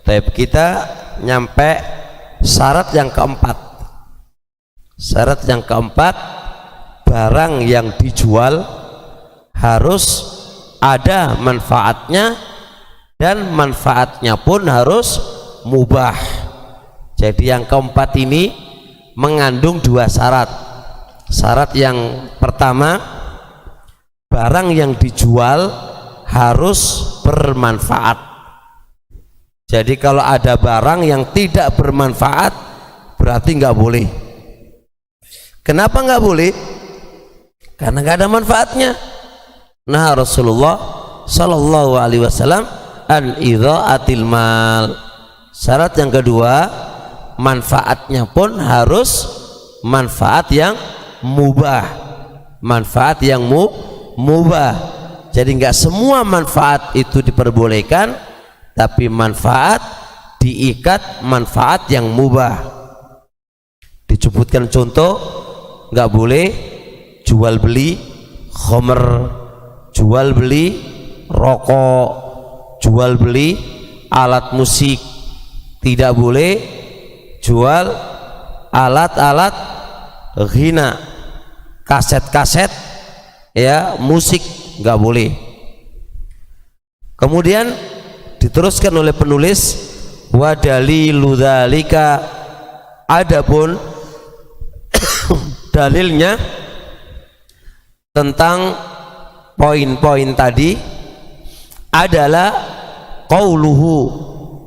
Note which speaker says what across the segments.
Speaker 1: Tapi kita nyampe syarat yang keempat. Syarat yang keempat, barang yang dijual harus ada manfaatnya, dan manfaatnya pun harus mubah. Jadi yang keempat ini mengandung dua syarat. Syarat yang pertama, barang yang dijual harus bermanfaat. Jadi kalau ada barang yang tidak bermanfaat, berarti nggak boleh. Kenapa nggak boleh? Karena nggak ada manfaatnya. Nah, Rasulullah Shallallahu Alaihi Wasallam an idha'atil mal. Syarat yang kedua, manfaatnya pun harus manfaat yang mubah. Manfaat yang mubah. Jadi nggak semua manfaat itu diperbolehkan, tapi manfaat diikat manfaat yang mubah. Disebutkan contoh, nggak boleh jual beli khamr, jual beli rokok, jual beli alat musik, tidak boleh jual alat-alat ghina, kaset-kaset ya, musik, nggak boleh. Kemudian diteruskan oleh penulis, wa dalilu dzalika, adapun dalilnya tentang poin-poin tadi adalah qauluhu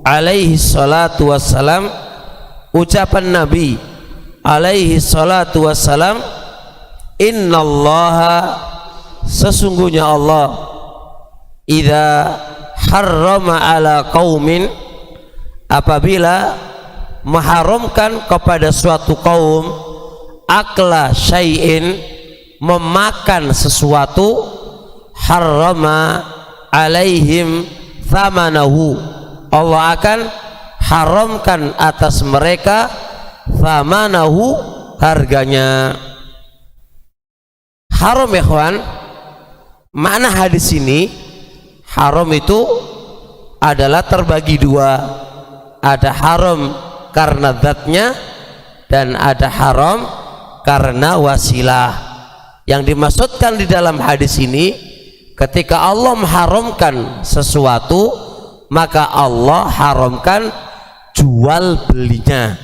Speaker 1: alaihi salatu wassalam, ucapan Nabi alaihi salatu wassalam, innallaha, sesungguhnya Allah, idza harrama ala qaumin, apabila mengharamkan kepada suatu kaum, akla syai'in, memakan sesuatu, harrama alaihim thamanahu, Allah akan haramkan atas mereka thamanahu, harganya. Haram ya kawan, makna hadis ini haram itu adalah terbagi dua. Ada haram karena zatnya, dan ada haram karena wasilah. Yang dimaksudkan di dalam hadis ini, ketika Allah mengharamkan sesuatu, maka Allah haramkan jual belinya.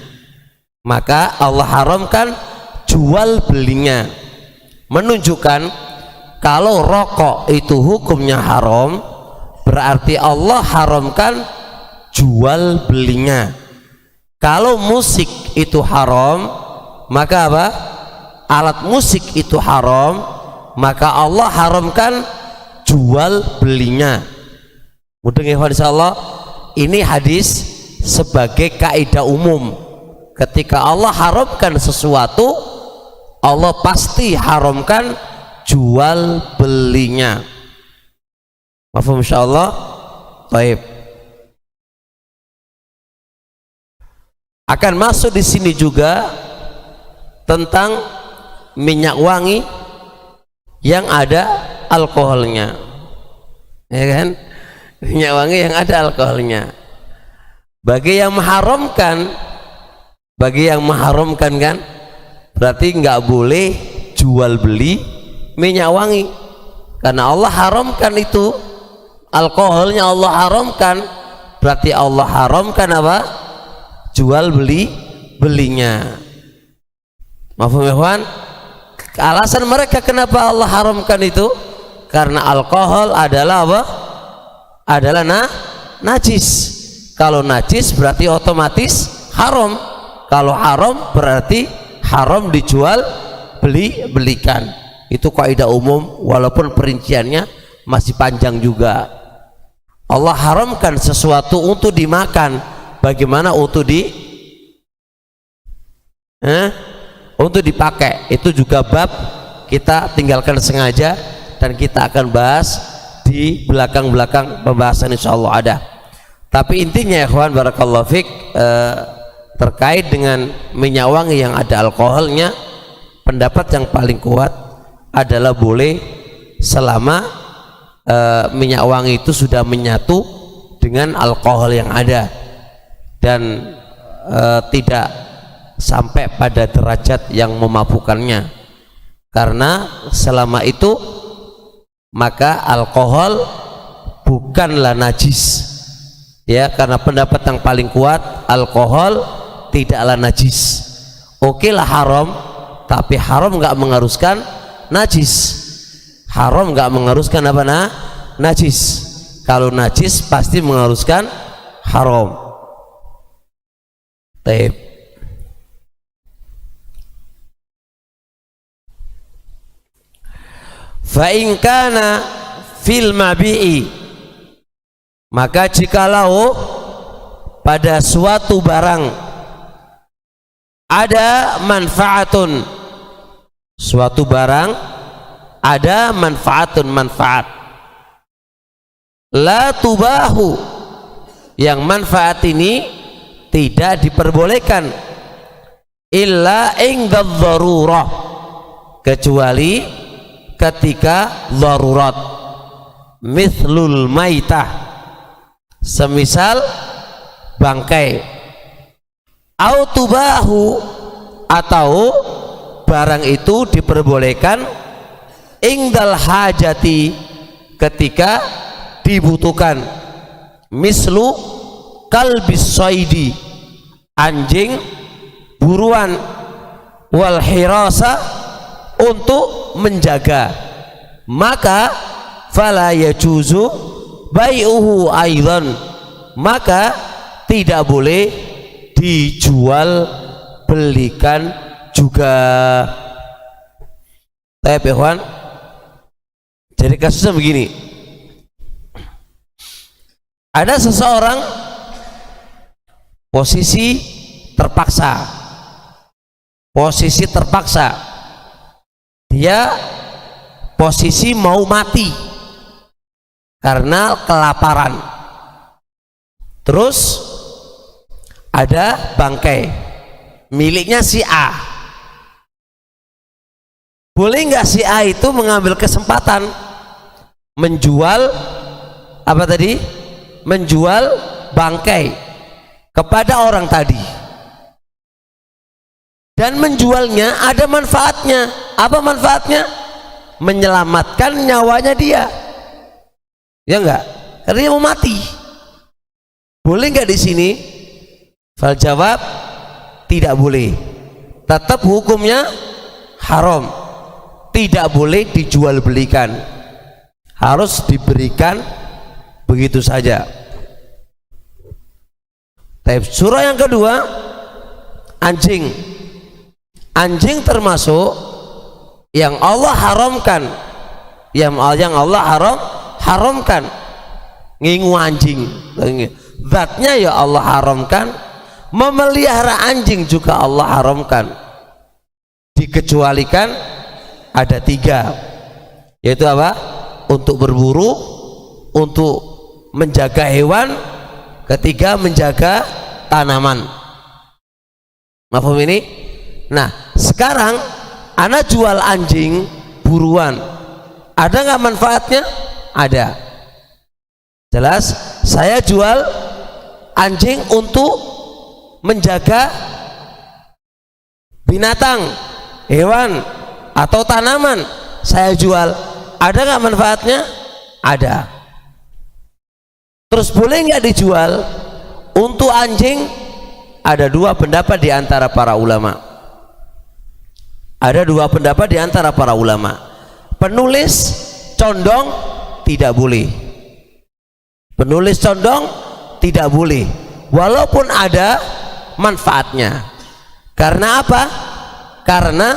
Speaker 1: Maka Allah haramkan jual belinya, menunjukkan kalau rokok itu hukumnya haram, berarti Allah haramkan jual belinya. Kalau musik itu haram, maka apa? Alat musik itu haram, maka Allah haramkan jual belinya. Mudah insyaallah, ini hadis sebagai kaidah umum. Ketika Allah haramkan sesuatu, Allah pasti haramkan jual belinya. Mafhum insyaallah? Baik. Akan masuk di sini juga tentang minyak wangi yang ada alkoholnya, ya kan? Minyak wangi yang ada alkoholnya. Bagi yang mengharamkan kan, berarti nggak boleh jual beli minyak wangi, karena Allah haramkan itu, alkoholnya Allah haramkan, berarti Allah haramkan apa? Jual belinya. Mafhum ya kawan? Alasan mereka kenapa Allah haramkan itu, karena alkohol adalah apa? Adalah najis. Kalau najis berarti otomatis haram. Kalau haram berarti haram dijual belikan. Itu kaidah umum, walaupun perinciannya masih panjang juga. Allah haramkan sesuatu untuk dimakan, bagaimana untuk untuk dipakai? Itu juga bab kita tinggalkan sengaja, dan kita akan bahas di belakang-belakang pembahasan, insyaallah ada. Tapi intinya ya kawan, barakallahu fik, terkait dengan minyak wangi yang ada alkoholnya, pendapat yang paling kuat adalah boleh selama minyak wangi itu sudah menyatu dengan alkohol yang ada. dan tidak sampai pada derajat yang memabukkannya, karena selama itu maka alkohol bukanlah najis ya, karena pendapat yang paling kuat alkohol tidaklah najis. Oke lah haram, tapi haram nggak mengharuskan najis. Haram nggak mengharuskan apa najis. Kalau najis pasti mengharuskan haram. Taib. Fa in kana fil mabi'i, maka jikalau pada suatu barang ada manfaatun, suatu barang ada manfaatun, manfaat la tubahu, yang manfaat ini tidak diperbolehkan illa ingdadz dzarurah, kecuali ketika darurat, mithlul maitah, semisal bangkai, autubahu, atau barang itu diperbolehkan ingdal hajati, ketika dibutuhkan, mislu kalbis soidi, anjing buruan, wal hirasa, untuk menjaga, maka fala yajuzu bai'uhu aidan, maka tidak boleh dijual belikan juga. Ikhwan, jadi kasusnya begini, ada seseorang posisi terpaksa, dia posisi mau mati karena kelaparan. Terus ada bangkai miliknya si A. Boleh nggak si A itu mengambil kesempatan menjual apa tadi? Menjual bangkai kepada orang tadi, dan menjualnya ada manfaatnya. Apa manfaatnya? Menyelamatkan nyawanya dia, ya enggak? Karena dia mau mati. Boleh enggak di sini? Fal jawab, tidak boleh. Tetap hukumnya haram, tidak boleh dijual belikan, harus diberikan begitu saja. Surah yang kedua, anjing. Anjing termasuk yang Allah haramkan, yang Allah haramkan. Ngingu anjing, zatnya ya Allah haramkan. Memelihara anjing juga Allah haramkan. Dikecualikan ada 3, yaitu apa? Untuk berburu, untuk menjaga hewan, ketiga menjaga tanaman. Mafhum ini? Nah, sekarang ana jual anjing buruan, ada nggak manfaatnya? Ada, jelas. Saya jual anjing untuk menjaga binatang, hewan, atau tanaman, saya jual, ada nggak manfaatnya? Ada. Terus boleh nggak dijual? Untuk anjing ada 2 pendapat di antara para ulama. Ada 2 pendapat di antara para ulama. Penulis condong tidak boleh. Penulis condong tidak boleh, walaupun ada manfaatnya. Karena apa? Karena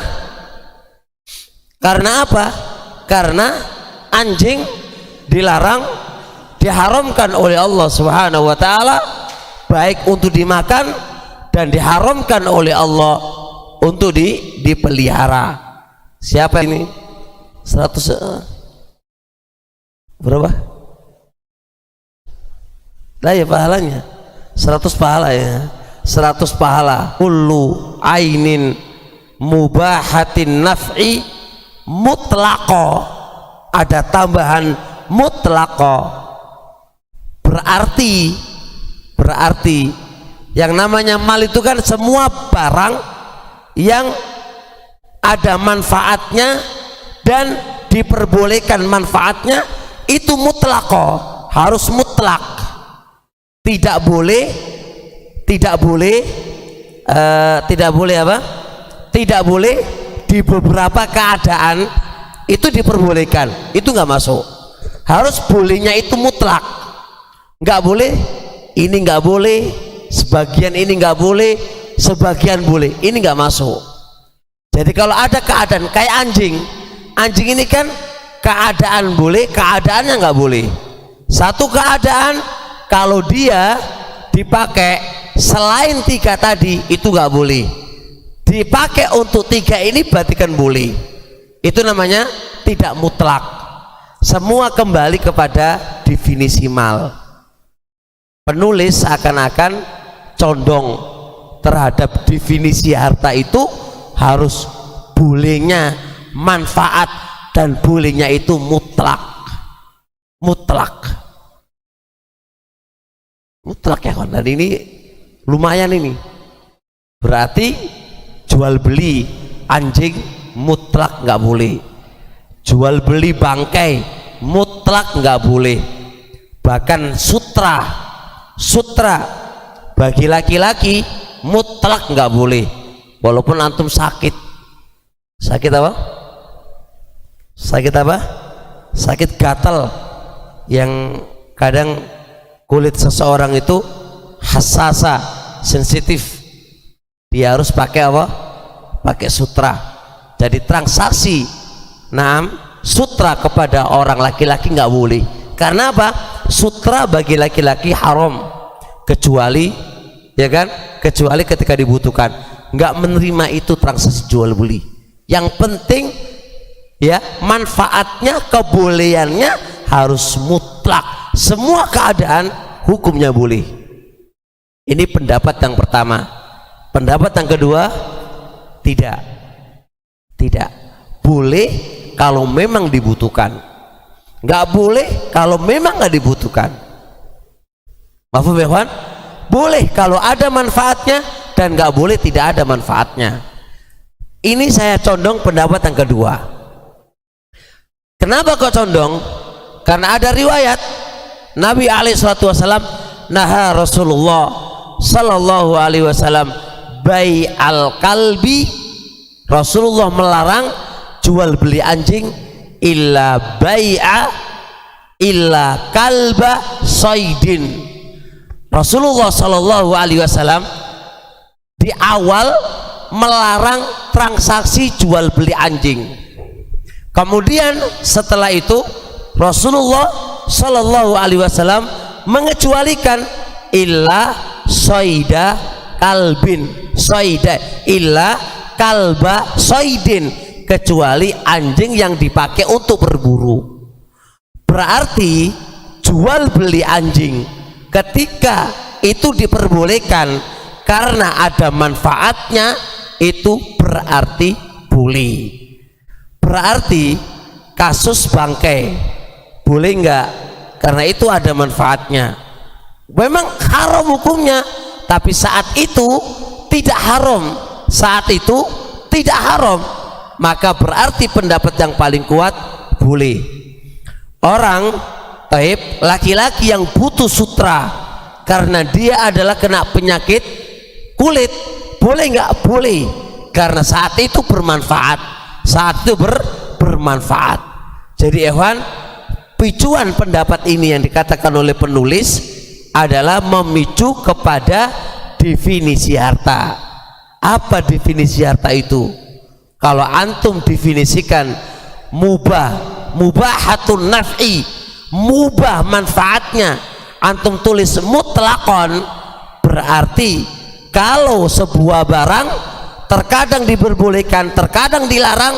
Speaker 1: apa? Karena anjing dilarang, diharamkan oleh Allah Subhanahu wa taala, baik untuk dimakan dan diharamkan oleh Allah untuk dipelihara. Siapa ini? 100 berapa? Lah ya pahalanya 100 pahala ya. 100 pahala. Kullu ainin mubahatin naf'i mutlaqo, ada tambahan mutlaqo, berarti Yang namanya mal itu kan semua barang yang ada manfaatnya dan diperbolehkan manfaatnya, itu mutlak, harus mutlak, tidak boleh apa? Tidak boleh di beberapa keadaan itu diperbolehkan, itu nggak masuk. Harus bolehnya itu mutlak, nggak boleh ini nggak boleh, sebagian ini nggak boleh, sebagian boleh, ini nggak masuk. Jadi kalau ada keadaan kayak anjing ini kan keadaan boleh, keadaannya nggak boleh. Satu keadaan kalau dia dipakai selain 3 tadi itu nggak boleh, dipakai untuk 3 ini berarti kan boleh. Itu namanya tidak mutlak. Semua kembali kepada definisi mal. Penulis seakan-akan condong terhadap definisi harta itu harus bolehnya manfaat dan bolehnya itu mutlak ya kawan. Dan ini lumayan, ini berarti jual beli anjing mutlak nggak boleh, jual beli bangkai mutlak nggak boleh, bahkan sutra bagi laki-laki mutlak nggak boleh, walaupun antum sakit apa? Sakit gatal yang kadang kulit seseorang itu hassasa, sensitif, dia harus pakai apa? Pakai sutra. Jadi transaksi sutra kepada orang laki-laki nggak boleh. Karena apa? Sutra bagi laki-laki haram, kecuali kecuali ketika dibutuhkan. Nggak menerima itu transaksi jual beli. Yang penting ya manfaatnya, kebolehannya harus mutlak, semua keadaan hukumnya boleh. Ini pendapat yang pertama. Pendapat yang kedua, tidak boleh kalau memang dibutuhkan, nggak boleh kalau memang nggak dibutuhkan. Maaf ya kawan, boleh kalau ada manfaatnya dan nggak boleh tidak ada manfaatnya. Ini saya condong pendapat yang kedua. Kenapa kok condong? Karena ada riwayat Nabi SAW, naha Rasulullah sallallahu alaihi wasallam bai'al kalbi. Rasulullah melarang jual beli anjing illa kalba saidin. Rasulullah sallallahu alaihi wasallam di awal melarang transaksi jual beli anjing. Kemudian setelah itu Rasulullah sallallahu alaihi wasallam mengecualikan illa soida kalbin, illa kalba soidin, kecuali anjing yang dipakai untuk berburu. Berarti jual beli anjing ketika itu diperbolehkan karena ada manfaatnya, itu berarti boleh. Berarti kasus bangkai boleh enggak? Karena itu ada manfaatnya. Memang haram hukumnya, tapi saat itu tidak haram. Saat itu tidak haram, maka berarti pendapat yang paling kuat boleh. Orang laki-laki yang butuh sutra karena dia adalah kena penyakit kulit, boleh nggak? Boleh, karena saat itu bermanfaat, bermanfaat. Jadi ikhwan, picuan pendapat ini yang dikatakan oleh penulis adalah memicu kepada definisi harta. Apa definisi harta itu? Kalau antum definisikan mubahatun naf'i, mubah manfaatnya, antum tulis mutlakon, berarti kalau sebuah barang terkadang diperbolehkan, terkadang dilarang,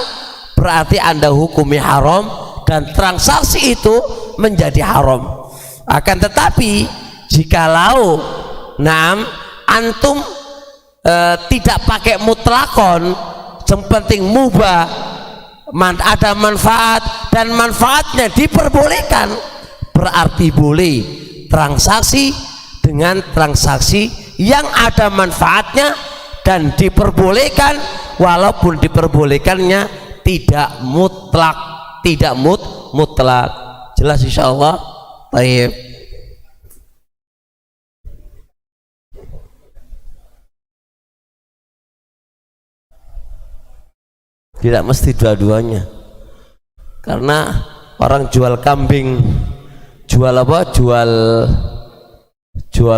Speaker 1: berarti anda hukumnya haram dan transaksi itu menjadi haram. Akan tetapi jikalau antum tidak pakai mutlakon, yang penting mubah, ada manfaat dan manfaatnya diperbolehkan, berarti boleh transaksi dengan transaksi yang ada manfaatnya dan diperbolehkan, walaupun diperbolehkannya tidak mutlak, tidak mutlak. Jelas insyaallah. Baik. Tidak mesti dua-duanya, karena orang jual kambing, jual apa? Jual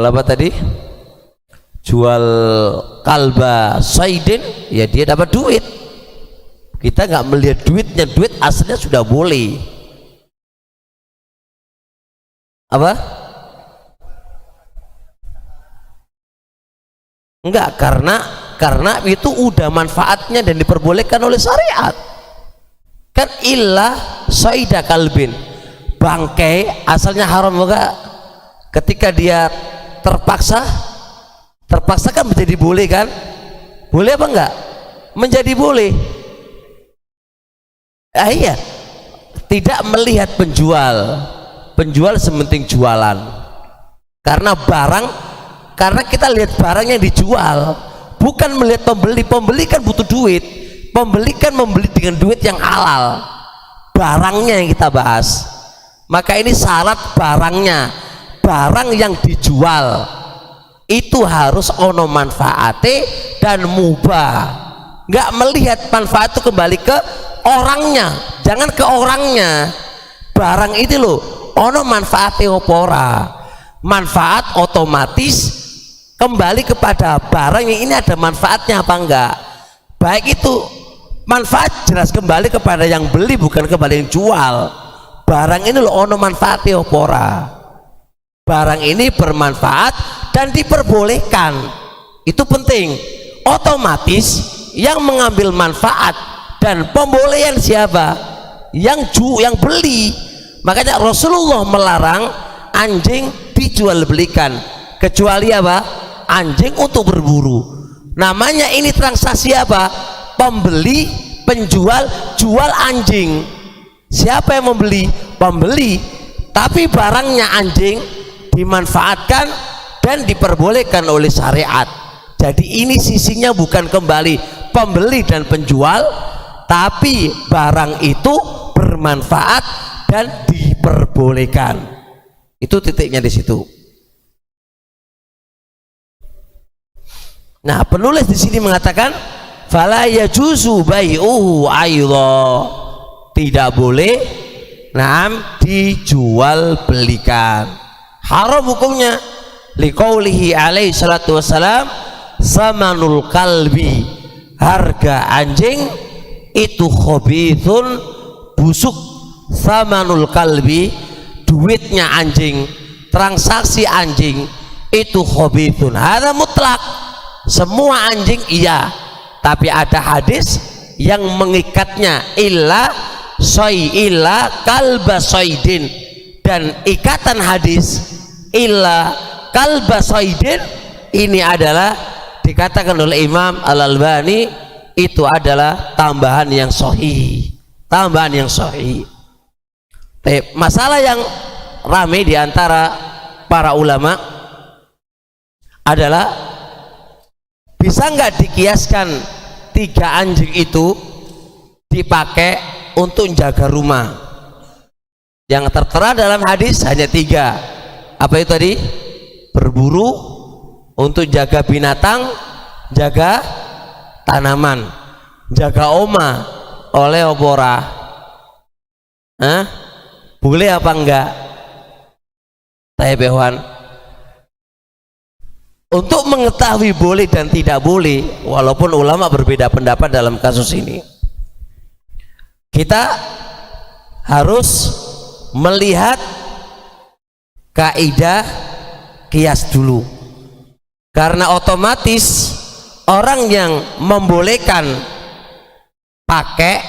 Speaker 1: apa tadi? Jual kalba saidin, ya dia dapat duit. Kita nggak melihat duitnya, duit aslinya sudah boleh. Apa? Enggak, karena itu udah manfaatnya dan diperbolehkan oleh syariat. Kan illa saida kalbin, bangkai asalnya haram enggak? Ketika dia terpaksa kan menjadi boleh kan? Boleh apa enggak? Menjadi boleh. Iya, tidak melihat penjual sementing jualan, karena kita lihat barang yang dijual, bukan melihat pembeli kan butuh duit, pembeli kan membeli dengan duit yang halal, barangnya yang kita bahas. Maka ini syarat barangnya, barang yang dijual itu harus ono manfaate dan mubah, nggak melihat manfaat itu kembali ke orangnya, jangan ke orangnya. Barang itu loh ono manfaatnya opora, manfaat otomatis kembali kepada barang yang ini ada manfaatnya apa enggak. Baik itu manfaat jelas kembali kepada yang beli, bukan kepada yang jual. Barang ini loh ono manfaatnya opora, barang ini bermanfaat dan diperbolehkan, itu penting. Otomatis yang mengambil manfaat dan pembolehan siapa? Yang beli. Makanya Rasulullah melarang anjing dijual belikan, kecuali apa? Anjing untuk berburu. Namanya ini transaksi apa? Pembeli, penjual, jual anjing. Siapa yang membeli? Pembeli. Tapi barangnya anjing dimanfaatkan dan diperbolehkan oleh syariat. Jadi ini sisinya bukan kembali pembeli dan penjual, tapi barang itu bermanfaat dan diperbolehkan. Itu titiknya di situ. Nah, penulis di sini mengatakan fala yajuzu bai'uhu aidha, tidak boleh dijual belikan, haram hukumnya. Liqaulihi alaihi salatu wassalam, samanul kalbi, harga anjing itu khabithun, busuk. Samanul kalbi, duitnya anjing, transaksi anjing itu khabithun. Ada mutlak, semua anjing iya, tapi ada hadis yang mengikatnya, illa kalba saidin, dan ikatan hadis illa kalba saidin ini adalah dikatakan oleh Imam Al-Albani itu adalah tambahan yang sahih, tambahan yang sahih. Masalah yang ramai di antara para ulama adalah bisa nggak dikiaskan 3 anjing itu dipakai untuk jaga rumah. Yang tertera dalam hadis hanya 3. Apa itu tadi? Berburu, untuk jaga binatang, jaga tanaman, jaga oma oleh opora. Boleh apa enggak? Bewan. Untuk mengetahui boleh dan tidak boleh, walaupun ulama berbeda pendapat dalam kasus ini, kita harus melihat kaidah kias dulu, karena otomatis orang yang membolehkan pakai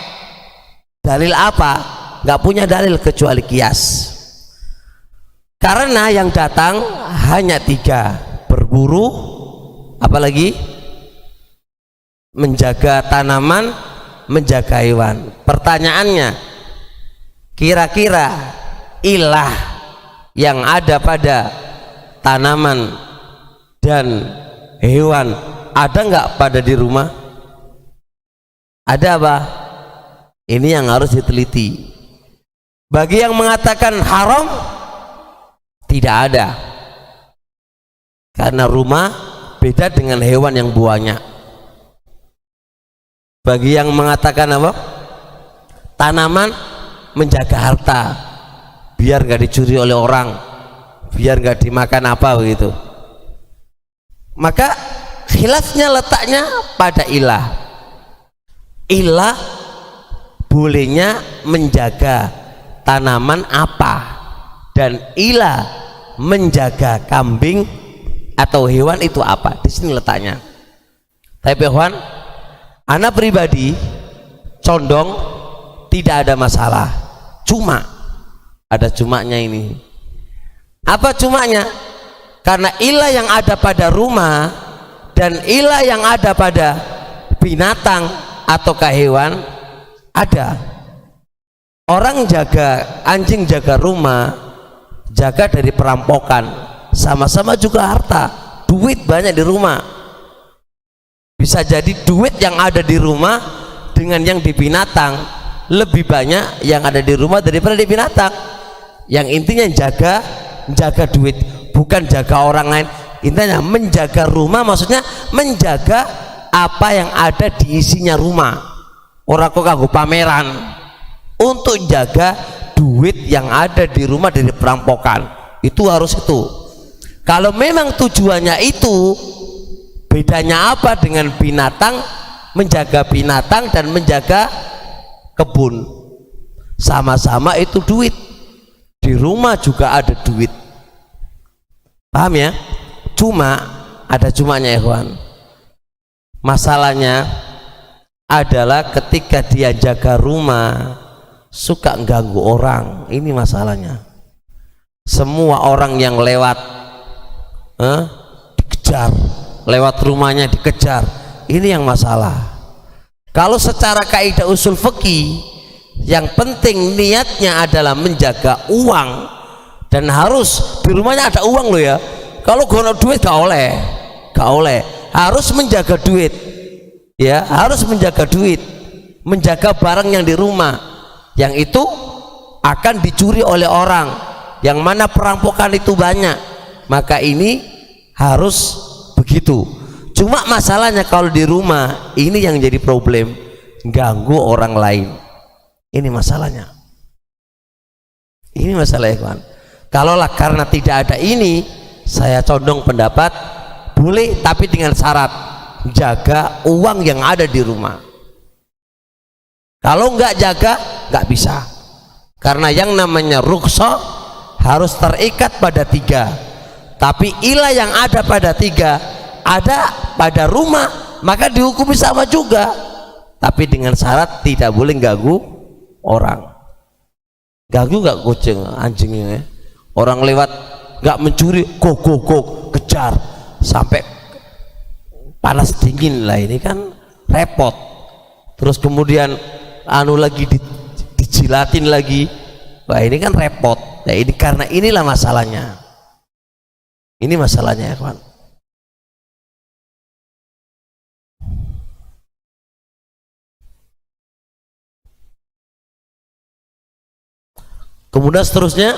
Speaker 1: dalil apa? Nggak punya dalil kecuali kias, karena yang datang hanya 3: berburu, apalagi menjaga tanaman, menjaga hewan. Pertanyaannya, kira-kira ilah yang ada pada tanaman dan hewan ada nggak pada di rumah? Ada apa? Ini yang harus diteliti. Bagi yang mengatakan haram, tidak ada, karena rumah beda dengan hewan yang banyak. Bagi yang mengatakan apa? Tanaman menjaga harta, biar nggak dicuri oleh orang, biar nggak dimakan apa begitu. Maka khilafnya letaknya pada ilah. Ilah bolehnya menjaga tanaman apa, dan ilah menjaga kambing atau hewan itu apa. Di sini letaknya. Tapi hewan, anak pribadi condong tidak ada masalah. Cuma ada cumanya ini. Apa cumanya? Karena ilah yang ada pada rumah dan ilah yang ada pada binatang ataukah hewan ada. Orang jaga anjing, jaga rumah, jaga dari perampokan, sama-sama juga harta, duit banyak di rumah. Bisa jadi duit yang ada di rumah dengan yang di binatang lebih banyak yang ada di rumah daripada di binatang. Yang intinya jaga duit, bukan jaga orang lain. Intinya menjaga rumah, maksudnya menjaga apa yang ada di isinya rumah. Orang kok kanggo pameran, untuk jaga duit yang ada di rumah dari perampokan. Itu harus itu. Kalau memang tujuannya itu, bedanya apa dengan binatang? Menjaga binatang dan menjaga kebun, sama-sama itu duit. Di rumah juga ada duit, paham ya? Cuma ada cumanya ya kawan. Masalahnya adalah ketika dia jaga rumah suka ganggu orang. Ini masalahnya. Semua orang yang lewat dikejar, lewat rumahnya dikejar. Ini yang masalah. Kalau secara kaidah usul fikih, yang penting niatnya adalah menjaga uang, dan harus di rumahnya ada uang loh ya. Kalau gono duit gak oleh, harus menjaga duit ya, harus menjaga duit, menjaga barang yang di rumah, yang itu akan dicuri oleh orang, yang mana perampokan itu banyak. Maka ini harus begitu. Cuma masalahnya kalau di rumah ini yang jadi problem, ganggu orang lain. Ini masalahnya. Ini masalahnya kawan. Kalaulah karena tidak ada ini, saya condong pendapat boleh, tapi dengan syarat jaga uang yang ada di rumah. Kalau nggak jaga nggak bisa, karena yang namanya rukhsah harus terikat pada 3. Tapi ilah yang ada pada 3 ada pada rumah, maka dihukumi sama juga, tapi dengan syarat tidak boleh ganggu orang. Ganggu nggak kucing anjingnya ya? Orang lewat nggak mencuri, go kejar sampai panas dingin lah, ini kan repot. Terus kemudian lagi dijilatin lagi, wah ini kan repot. Nah ini karena inilah masalahnya. Ini masalahnya ya kawan. Kemudian seterusnya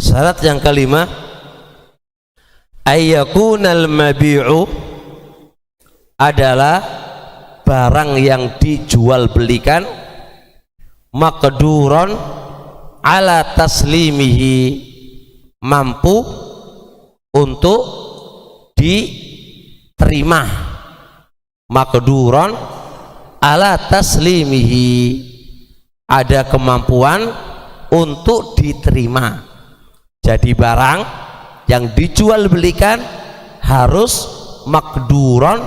Speaker 1: syarat yang kelima, ayyakunal mabi'u adalah barang yang dijual belikan maqduron ala taslimihi, mampu untuk diterima. Maqduron ala taslimihi, ada kemampuan untuk diterima. Jadi barang yang dijual belikan harus maqduron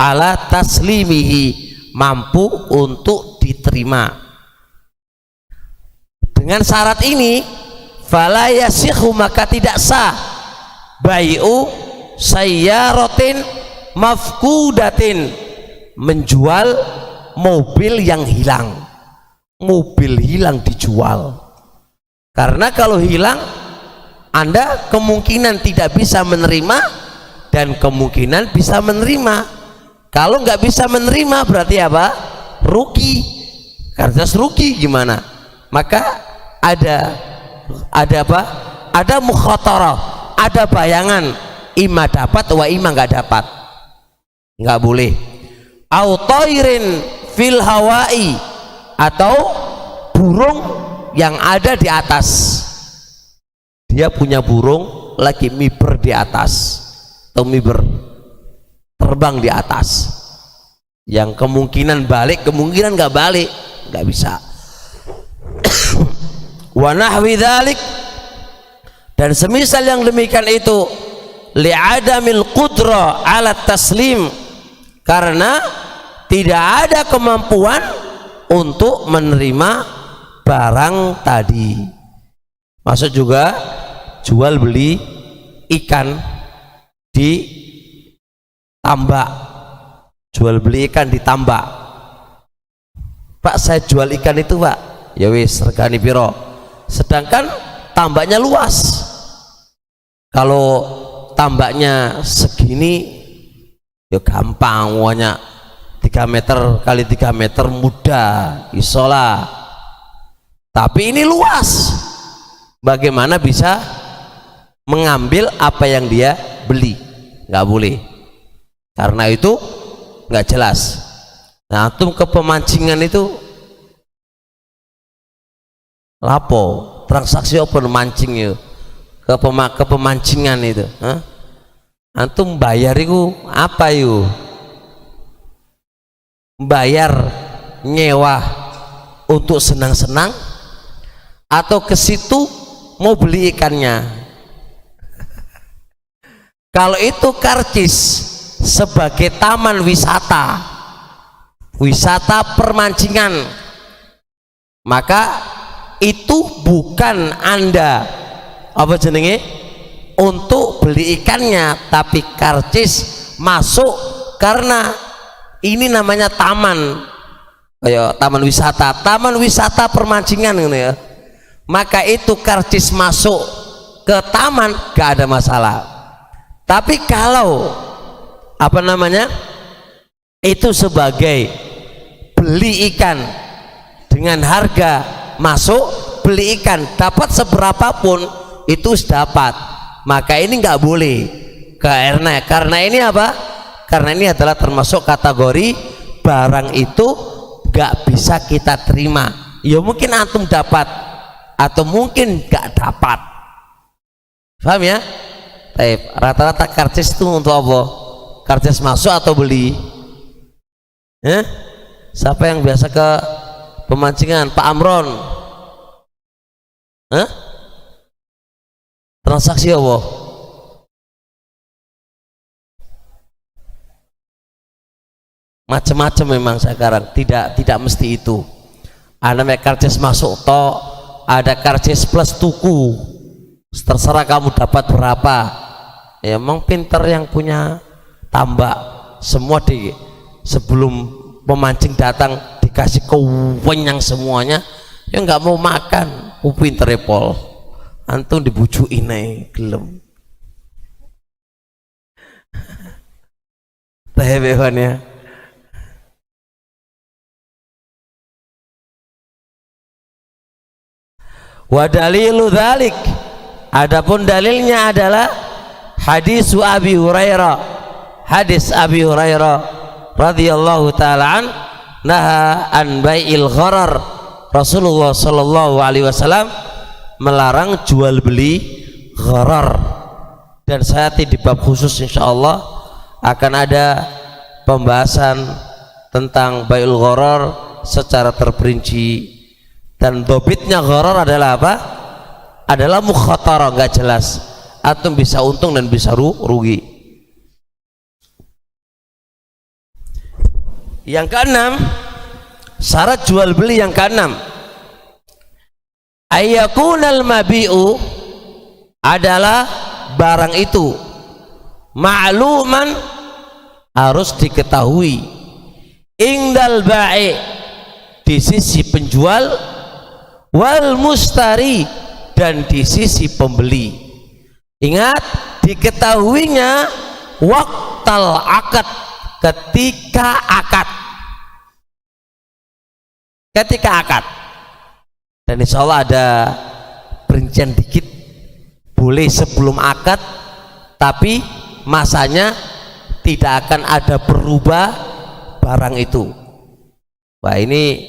Speaker 1: ala taslimihi, mampu untuk diterima. Dengan syarat ini fala yasihu, maka tidak sah bai'u sayyaratin mafkudatin, menjual mobil yang hilang. Mobil hilang dijual, karena kalau hilang Anda kemungkinan tidak bisa menerima dan kemungkinan bisa menerima. Kalau nggak bisa menerima berarti apa? Rugi. Karena rugi gimana? Maka ada apa? Ada mukhatarah, ada bayangan, ima dapat wa ima nggak dapat, nggak boleh. Au tairin fil hawai, atau burung yang ada di atas. Dia punya burung lagi miber di atas, atau miber terbang di atas, yang kemungkinan balik, kemungkinan nggak balik, nggak bisa. Wa nahwi dzalik, dan semisal yang demikian itu, li'adamil qudra ala taslim, karena tidak ada kemampuan untuk menerima barang tadi. Masuk juga jual beli ikan di tambak, jual beli ikan di tambak. Pak, saya jual ikan itu Pak, ya wis regani piro, sedangkan tambaknya luas. Kalau tambaknya segini ya gampang, wanya 3 meter kali 3 meter mudah isola. Tapi ini luas, bagaimana bisa mengambil apa yang dia beli? Nggak boleh, karena itu nggak jelas. Nah, antum ke pemancingan itu lapo transaksi apa mancing itu ke pemancingan itu, antum bayar itu apa yuk? Bayar nyewa untuk senang-senang atau ke situ mau beli ikannya? Kalau itu karcis sebagai taman wisata, wisata permancingan, maka itu bukan Anda apa jenenge untuk beli ikannya, tapi karcis masuk karena ini namanya taman, kayak taman wisata permancingan gitu ya. Maka itu karcis masuk ke taman gak ada masalah. Tapi kalau apa namanya itu sebagai beli ikan dengan harga masuk, beli ikan dapat seberapapun itu dapat, maka ini nggak boleh. Karena ini apa? Karena ini adalah termasuk kategori barang itu nggak bisa kita terima. Ya mungkin antum dapat atau mungkin nggak dapat, paham ya? Rata-rata karcis itu untuk apa? Karcis masuk atau beli? Siapa yang biasa ke pemancingan? Pak Amron? Transaksi apa? Macam-macam memang sekarang, tidak mesti itu. Ada karcis masuk toh, ada karcis plus tuku, terserah kamu dapat berapa. Ya emang pinter yang punya tambak, semua sebelum pemancing datang dikasih kewenyang semuanya, ya nggak mau makan. Pinter repol, antum dibujukin nih gelem. Tehebehan ya. Wa dalilu dzalik, adapun dalilnya adalah hadis Abi Hurairah, hadis Abi Hurairah radhiyallahu taala an, naha an bai'il gharar. Rasulullah sallallahu alaihi wasallam melarang jual beli gharar, dan saya di bab khusus insyaallah akan ada pembahasan tentang bai'ul gharar secara terperinci. Dan dobitnya gharar adalah apa? Adalah mukhatarah, nggak jelas, antum bisa untung dan bisa rugi. Yang keenam, syarat jual beli yang keenam, ayyakunal mabi'u adalah barang itu ma'luman harus diketahui indal ba'i di sisi penjual wal mustari dan di sisi pembeli. Ingat, diketahuinya waqtal akad, ketika akad, dan insya Allah ada perincian dikit, boleh sebelum akad, tapi masanya tidak akan ada berubah barang itu. Wah, ini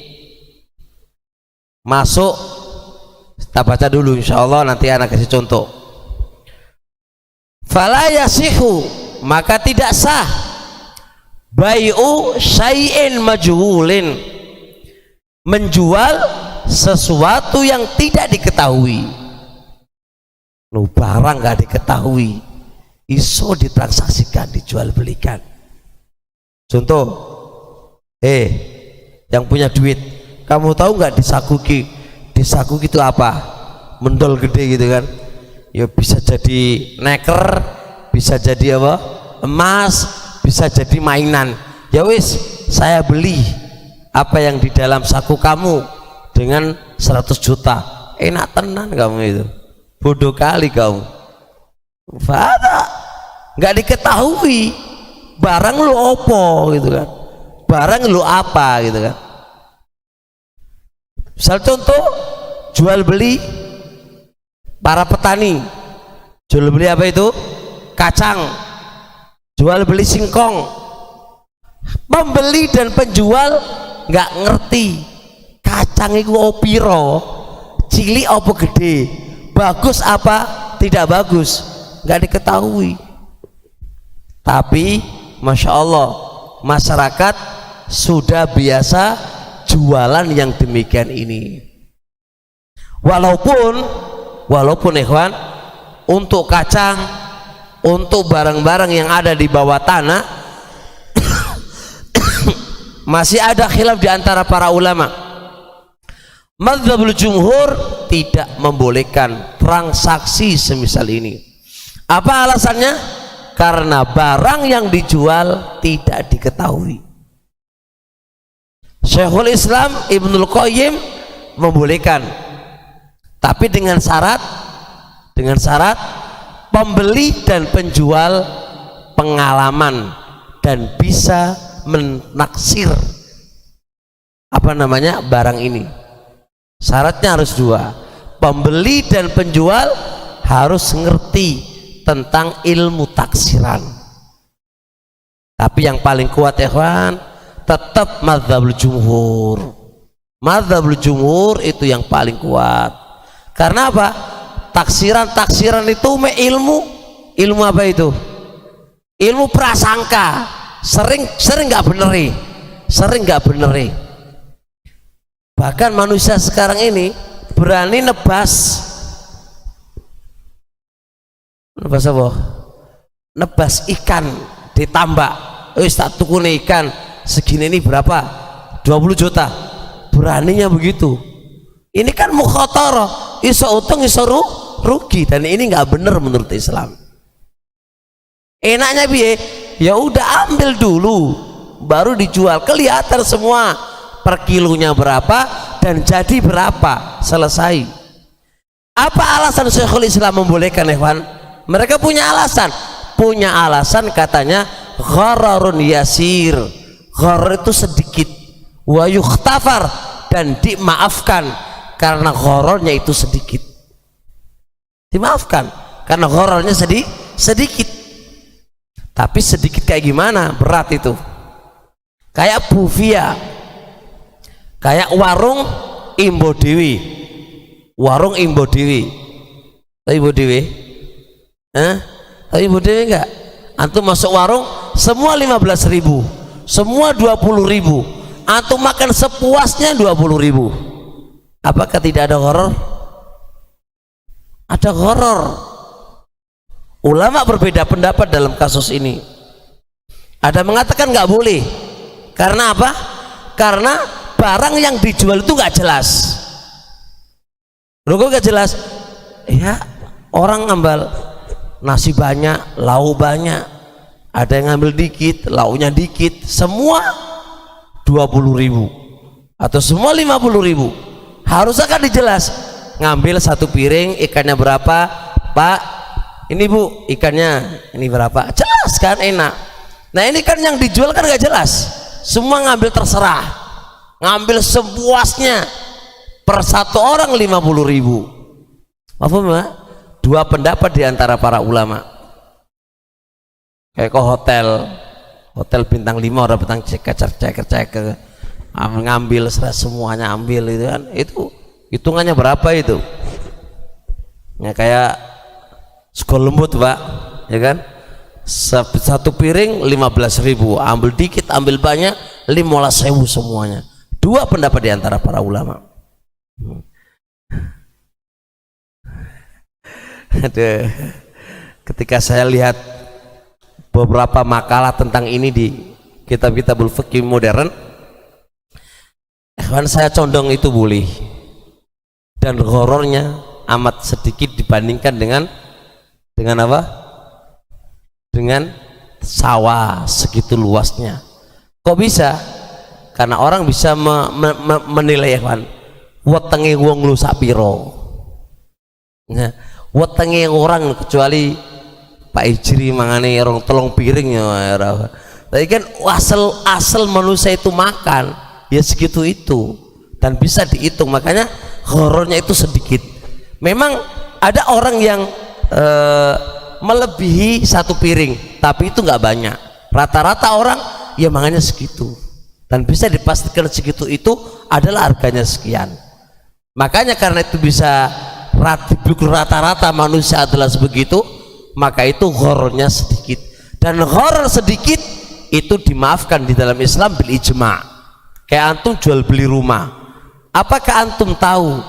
Speaker 1: masuk, kita baca dulu insya Allah, nanti anak kasih contoh. Fala yasihu, maka tidak sah bai'u syai'in majhulin, menjual sesuatu yang tidak diketahui. Barang nggak diketahui iso ditransaksikan, dijual belikan. Contoh, yang punya duit, kamu tahu nggak disakuki itu apa? Mendol gede gitu kan, ya bisa jadi neker, bisa jadi apa, emas, bisa jadi mainan. Ya wis, saya beli apa yang di dalam saku kamu dengan 100 juta. Enak tenan kamu itu, bodoh kali kamu. Fada nggak diketahui barang lu opo gitu kan, barang lu apa gitu kan. Misal contoh, jual beli para petani, jual beli apa itu, kacang, jual beli singkong. Pembeli dan penjual nggak ngerti kacang itu opiro, cilik opo gede, bagus apa tidak bagus, nggak diketahui. Tapi masya Allah, masyarakat sudah biasa jualan yang demikian ini. Walaupun ikhwan, untuk kacang, untuk barang-barang yang ada di bawah tanah masih ada khilaf di antara para ulama. Madzhabul jumhur tidak membolehkan transaksi semisal ini. Apa alasannya? Karena barang yang dijual tidak diketahui. Syekhul Islam Ibnul Qayyim membolehkan, tapi dengan syarat pembeli dan penjual pengalaman dan bisa menaksir barang ini. Syaratnya harus dua, pembeli dan penjual harus ngerti tentang ilmu taksiran. Tapi yang paling kuat ya kawan, tetap madzhabul jumhur. Madzhabul jumhur itu yang paling kuat. Karena apa? Taksiran itu ilmu apa itu? Ilmu prasangka. Sering nggak beneri. Bahkan manusia sekarang ini berani nebas apa? Nebas ikan ditambak. Tak tukune ikan segini ini berapa? 20 juta. Beraninya begitu. Ini kan mukhatarah, iso untung iso rugi, dan ini nggak benar menurut Islam. Enaknya biye, ya udah ambil dulu baru dijual, kelihatan semua per kilonya berapa dan jadi berapa, selesai. Apa alasan Syekhul Islam membolehkan ikhwan? Mereka punya alasan katanya ghararun yasir, gharar itu sedikit, wa yukhtafar, dan dimaafkan karena ghararnya itu sedikit, dimaafkan karena ghararnya sedikit. Tapi sedikit kayak gimana? Berat itu. Kayak buvia, kayak warung Imbo Dewi, tahu Imbo Dewi? Tahu Imbo Dewi enggak? Antum masuk warung semua 15.000, semua 20.000, antum makan sepuasnya 20.000. Apakah tidak ada gharar? Ada gharar. Ulama berbeda pendapat dalam kasus ini. Ada mengatakan nggak boleh. Karena apa? Karena barang yang dijual itu nggak jelas. Rokok gak jelas. Ya orang ngambil nasi banyak, lauk banyak, ada yang ngambil dikit, lauknya dikit, semua 20.000 atau semua 50.000. Harusnya kan dijelas, ngambil satu piring ikannya berapa Pak, ini Bu ikannya ini berapa, jelas kan, enak. Nah ini kan yang dijual kan gak jelas, semua ngambil terserah, ngambil sepuasnya, per satu orang 50.000. Apa Mbak? Dua pendapat di antara para ulama. Kayak ke hotel bintang 5 orang bintang ceker ngambil semuanya, ambil itu kan, itu hitungannya berapa itu ya, kayak sekol lembut Pak, ya kan, satu piring 15.000, ambil dikit ambil banyak 15.000 semuanya. Dua pendapat di antara para ulama. Ketika saya lihat beberapa makalah tentang ini di kitab-kitabul fikih modern, kan saya condong itu boleh, dan horornya amat sedikit dibandingkan dengan apa? Dengan sawah segitu luasnya. Kok bisa? Karena orang bisa menilai kan, wetenge wong lu sak piro. Nah, wetenge orang kecuali Pak Ijri mangane orang tolong piring ya. Tapi kan asal manusia itu makan ya segitu itu, dan bisa dihitung, makanya horornya itu sedikit. Memang ada orang yang melebihi satu piring, tapi itu nggak banyak. Rata-rata orang ya makanya segitu, dan bisa dipastikan segitu itu adalah harganya sekian. Makanya karena itu bisa rata-rata manusia adalah sebegitu, maka itu horornya sedikit, dan horor sedikit itu dimaafkan di dalam Islam bil ijma'. Kayak antum jual beli rumah, apakah antum tahu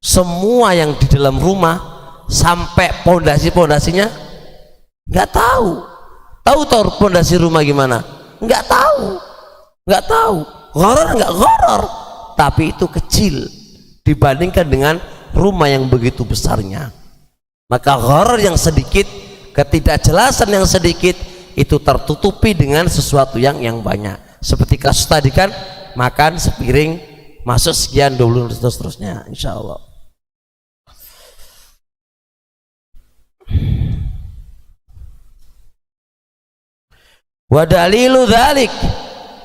Speaker 1: semua yang di dalam rumah sampai pondasinya? Nggak tahu. Tahu pondasi rumah gimana? Nggak tahu. Horor nggak horor, tapi itu kecil dibandingkan dengan rumah yang begitu besarnya. Maka horor yang sedikit, ketidakjelasan yang sedikit itu tertutupi dengan sesuatu yang banyak. Seperti kasus tadi kan, makan sepiring masuk sekian 20 seterusnya, insya Allah. Wa dalilu dzalik,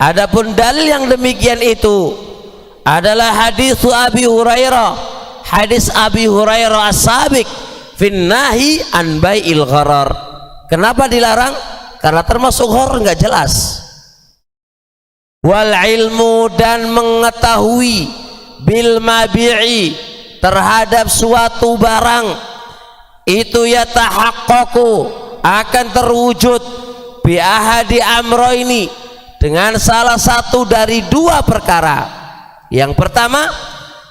Speaker 1: adapun dalil yang demikian itu adalah hadis Abi Hurairah, hadis Abi Hurairah as-sabiq fin nahi an bai'il gharar. Kenapa dilarang? Karena termasuk horor nggak jelas. Wal ilmu, dan mengetahui, bil mabi'i, terhadap suatu barang itu yatahaqqaqu, akan terwujud bi ahadi amroini, dengan salah satu dari dua perkara. Yang pertama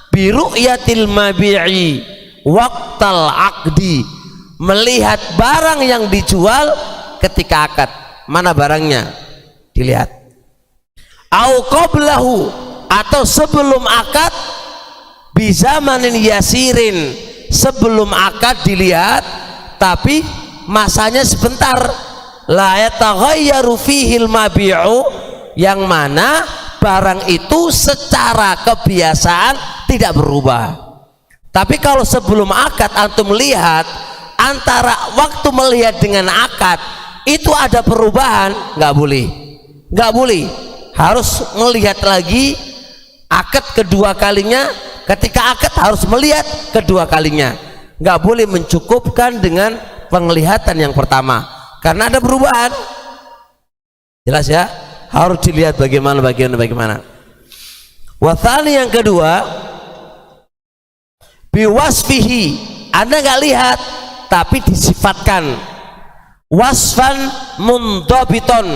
Speaker 1: bi ru'yatil mabi'i waqtal aqdi, melihat barang yang dijual ketika akad. Mana barangnya? Dilihat. Au qablahu, atau sebelum akad, bizamanin yasirin, sebelum akad dilihat tapi masanya sebentar. La yataghayyaru fihil mabi'u, yang mana barang itu secara kebiasaan tidak berubah. Tapi kalau sebelum akad antum melihat, antara waktu melihat dengan akad itu ada perubahan, nggak boleh, harus melihat lagi akad kedua kalinya. Ketika akad harus melihat kedua kalinya, nggak boleh mencukupkan dengan penglihatan yang pertama, karena ada perubahan. Jelas ya, harus dilihat bagaimana. Wathani, yang kedua, biwasfihi, Anda nggak lihat tapi disifatkan, wasfan mundobiton,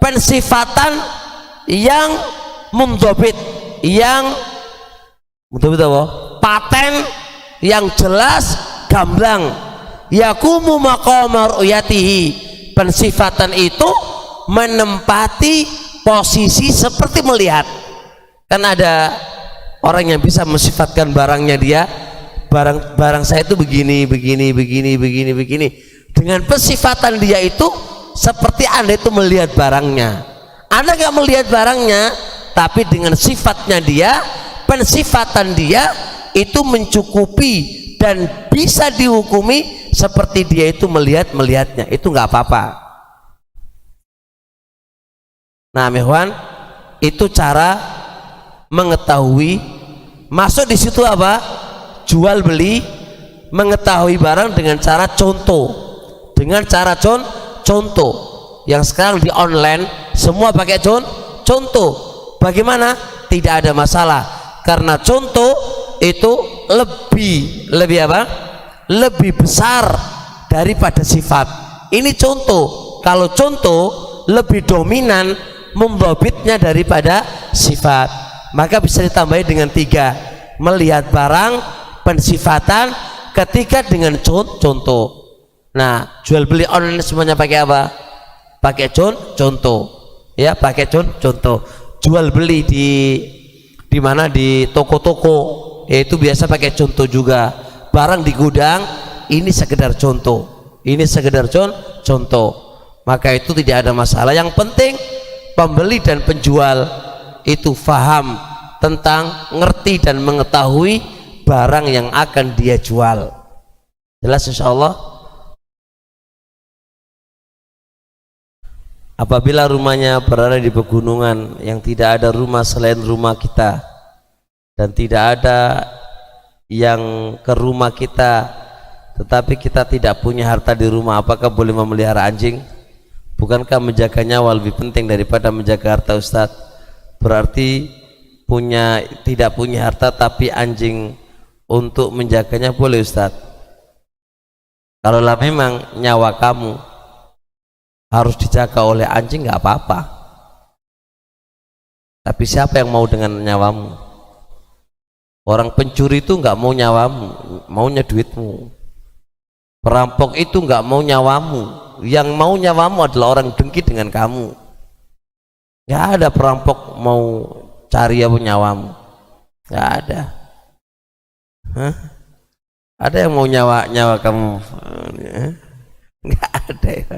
Speaker 1: pensifatan yang mundobit, yang mundobit apa? Paten, yang jelas, gamblang. Yakumu maqama ru'yatihi, pensifatan itu menempati posisi seperti melihat. Kan ada orang yang bisa mensifatkan barangnya dia barang saya itu begini. Dengan pensifatan dia itu seperti Anda itu melihat barangnya. Anda nggak melihat barangnya, tapi dengan sifatnya dia, pensifatan dia itu mencukupi dan bisa dihukumi seperti dia itu melihatnya. Itu nggak apa-apa. Nah, Mehwan, itu cara mengetahui. Masuk di situ apa? Jual beli, mengetahui barang dengan cara contoh. Dengan cara contoh. Yang sekarang di online semua pakai contoh. Bagaimana? Tidak ada masalah, karena contoh itu lebih apa? Lebih besar daripada sifat. Ini contoh. Kalau contoh lebih dominan membobitnya daripada sifat, maka bisa ditambahi dengan 3: melihat barang, pensifatan, ketika dengan contoh. Nah, jual beli online semuanya pakai apa? Pakai contoh. Ya, pakai contoh. Jual beli di mana? Di toko-toko, itu biasa pakai contoh juga. Barang di gudang, ini sekedar contoh. Ini sekedar contoh. Maka itu tidak ada masalah. Yang penting pembeli dan penjual itu faham tentang, ngerti dan mengetahui barang yang akan dia jual. Jelas insyaallah. Apabila rumahnya berada di pegunungan yang tidak ada rumah selain rumah kita, dan tidak ada yang ke rumah kita, tetapi kita tidak punya harta di rumah, apakah boleh memelihara anjing? Bukankah menjaga nyawa lebih penting daripada menjaga harta, Ustadz? Berarti tidak punya harta tapi anjing untuk menjaganya boleh, Ustadz? Kalaulah memang nyawa kamu harus dijaga oleh anjing, nggak apa-apa. Tapi siapa yang mau dengan nyawamu? Orang pencuri itu nggak mau nyawamu, maunya duitmu. Perampok itu nggak mau nyawamu, yang mau nyawamu adalah orang dengki dengan kamu. Nggak ada perampok mau cari nyawamu, nggak ada. Hah? Ada yang mau nyawa kamu? Nggak ada ya.